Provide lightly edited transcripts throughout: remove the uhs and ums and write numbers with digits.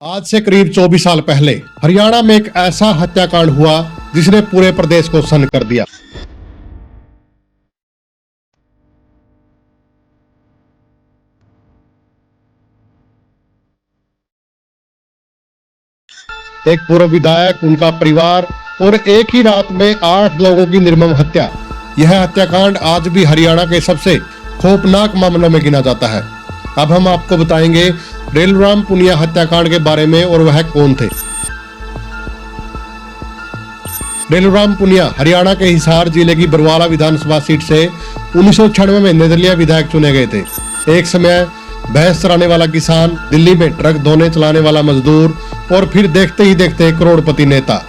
आज से करीब 24 साल पहले हरियाणा में एक ऐसा हत्याकांड हुआ जिसने पूरे प्रदेश को सन्न कर दिया। एक पूर्व विधायक, उनका परिवार और एक ही रात में 8 लोगों की निर्मम हत्या। यह हत्याकांड आज भी हरियाणा के सबसे खौफनाक मामलों में गिना जाता है। अब हम आपको बताएंगे रेलूराम पुनिया हत्याकांड के बारे में और वह कौन थे। रेलूराम पुनिया हरियाणा के हिसार जिले की बरवाला विधानसभा सीट से 1996 में निर्दलीय विधायक चुने गए थे। एक समय भैंस चराने वाला किसान, दिल्ली में ट्रक ढोने चलाने वाला मजदूर और फिर देखते ही देखते करोड़पति नेता।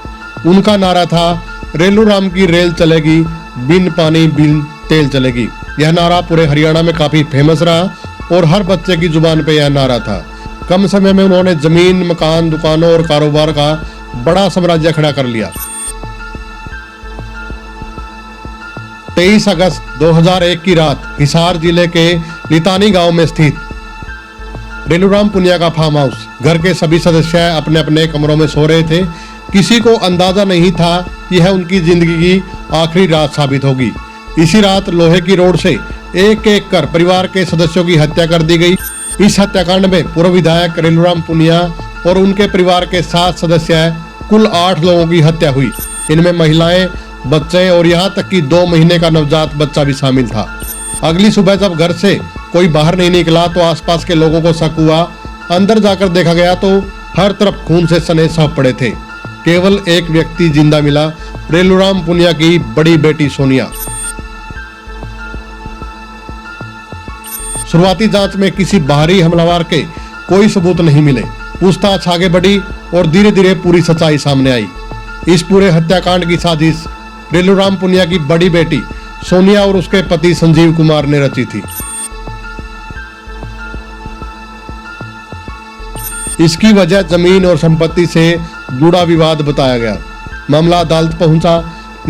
उनका नारा था, रेलूराम की रेल चलेगी, बिन पानी बिन तेल चलेगी। यह नारा पूरे हरियाणा में काफी फेमस रहा और हर बच्चे की जुबान पे यह नारा था। कम समय में उन्होंने जमीन, मकान, दुकानों और कारोबार का बड़ा साम्राज्य खड़ा कर लिया। 23 अगस्त 2001 की रात हिसार जिले के लितानी गांव में स्थित रेलूराम पुनिया का फार्म हाउस। घर के सभी सदस्य अपने अपने कमरों में सो रहे थे। किसी को अंदाजा नहीं था यह उनकी जिंदगी की आखिरी रात साबित होगी। इसी रात लोहे की रोड से एक एक कर परिवार के सदस्यों की हत्या कर दी गई। इस हत्याकांड में पूर्व विधायक रेलूराम पुनिया और उनके परिवार के 7 सदस्य कुल 8 लोगों की हत्या हुई। इनमें महिलाएं, बच्चे और यहाँ तक कि 2 महीने का नवजात बच्चा भी शामिल था। अगली सुबह जब घर से कोई बाहर नहीं निकला तो आसपास के लोगों को शक हुआ। अंदर जाकर देखा गया तो हर तरफ खून से सने सब पड़े थे। केवल एक व्यक्ति जिंदा मिला, रेलूराम पुनिया की बड़ी बेटी सोनिया। शुरुआती जांच में किसी बाहरी हमलावर के कोई सबूत नहीं मिले। पूछताछ आगे बढ़ी और धीरे धीरे पूरी सच्चाई सामने आई। इस पूरे हत्याकांड की साजिश रेलूराम पुनिया की बड़ी बेटी सोनिया और उसके पति संजीव कुमार ने रची थी। इसकी वजह जमीन और संपत्ति से जुड़ा विवाद बताया गया। मामला अदालत पहुंचा।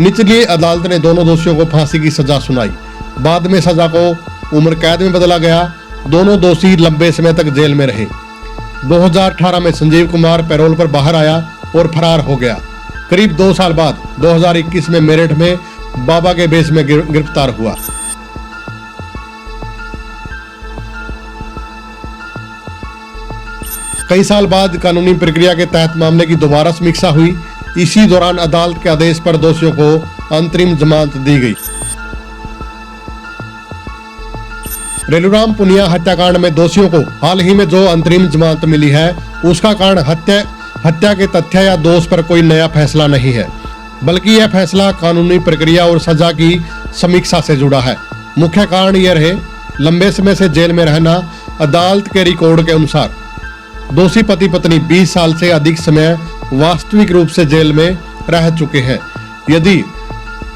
निचली अदालत ने दोनों दोषियों को फांसी की सजा सुनाई। बाद में सजा को उम्र कैद में बदला गया। दोनों दोषी लंबे समय तक जेल में रहे। 2018 में संजीव कुमार पैरोल पर बाहर आया और फरार हो गया। करीब 2 साल बाद 2021 में मेरठ में बाबा के भेष में गिरफ्तार हुआ। कई साल बाद कानूनी प्रक्रिया के तहत मामले की दोबारा समीक्षा हुई। इसी दौरान अदालत के आदेश पर दोषियों को अंतरिम जमानत दी गई। रेलूराम पुनिया हत्याकांड में दोषियों को हाल ही में जो अंतरिम जमानत मिली है उसका कारण हत्या के तथ्य या दोष पर कोई नया फैसला नहीं है, बल्कि यह फैसला कानूनी प्रक्रिया और सजा की समीक्षा से जुड़ा है। मुख्य कारण यह रहे लंबे समय से जेल में रहना। अदालत के रिकॉर्ड के अनुसार दोषी पति पत्नी 20 साल से अधिक समय वास्तविक रूप से जेल में रह चुके हैं। यदि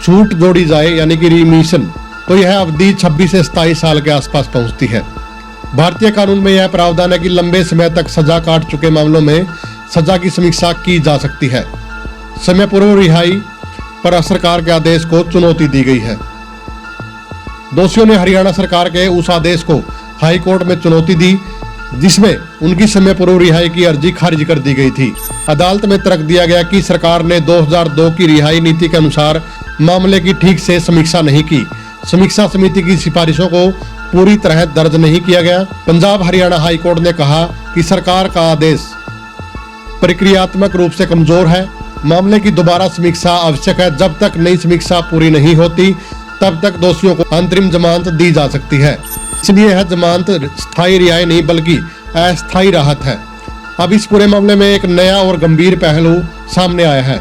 छूट जोड़ी जाए यानी कि रिमिशन, तो यह अवधि 26 से 27 साल के आसपास पहुंचती है। भारतीय कानून में यह प्रावधान है कि लंबे समय तक सजा काट चुके मामलों में सजा की समीक्षा की जा सकती है। समय पूर्व रिहाई पर सरकार के आदेश को चुनौती दी गई है। दोषियों ने हरियाणा सरकार के उस आदेश को हाई कोर्ट में चुनौती दी जिसमें उनकी समय पूर्व रिहाई की अर्जी खारिज कर दी गई थी। अदालत में तर्क दिया गया कि सरकार ने 2002 की रिहाई नीति के अनुसार मामले की ठीक से समीक्षा नहीं की। समीक्षा समिति की सिफारिशों को पूरी तरह दर्ज नहीं किया गया। पंजाब हरियाणा हाई कोर्ट ने कहा कि सरकार का आदेश प्रक्रियात्मक रूप से कमजोर है। मामले की दोबारा समीक्षा आवश्यक है। जब तक नई समीक्षा पूरी नहीं होती तब तक दोषियों को अंतरिम जमानत दी जा सकती है। इसलिए यह जमानत स्थायी रिहाई नहीं बल्कि अस्थायी राहत है। अब इस पूरे मामले में एक नया और गंभीर पहलू सामने आया है।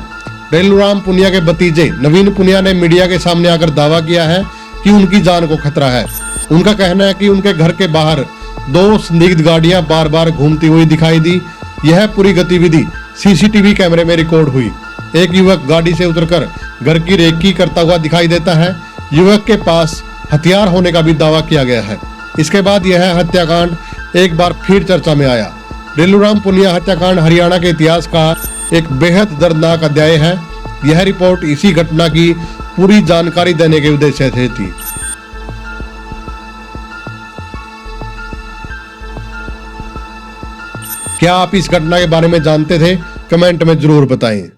रेलूराम पुनिया के भतीजे नवीन पुनिया ने मीडिया के सामने आकर दावा किया है कि उनकी जान को खतरा है। उनका कहना है कि उनके घर के बाहर 2 संदिग्ध गाड़ियां बार बार घूमती हुई दिखाई दी। यह पूरी गतिविधि सीसीटीवी कैमरे में रिकॉर्ड हुई। एक युवक गाड़ी से उतरकर घर की रेकी करता हुआ दिखाई देता है। युवक के पास हथियार होने का भी दावा किया गया है। इसके बाद यह हत्याकांड एक बार फिर चर्चा में आया। रेलूराम पुनिया हत्याकांड हरियाणा के इतिहास का एक बेहद दर्दनाक अध्याय है। यह रिपोर्ट इसी घटना की पूरी जानकारी देने के उद्देश्य से थी। क्या आप इस घटना के बारे में जानते थे? कमेंट में जरूर बताएं।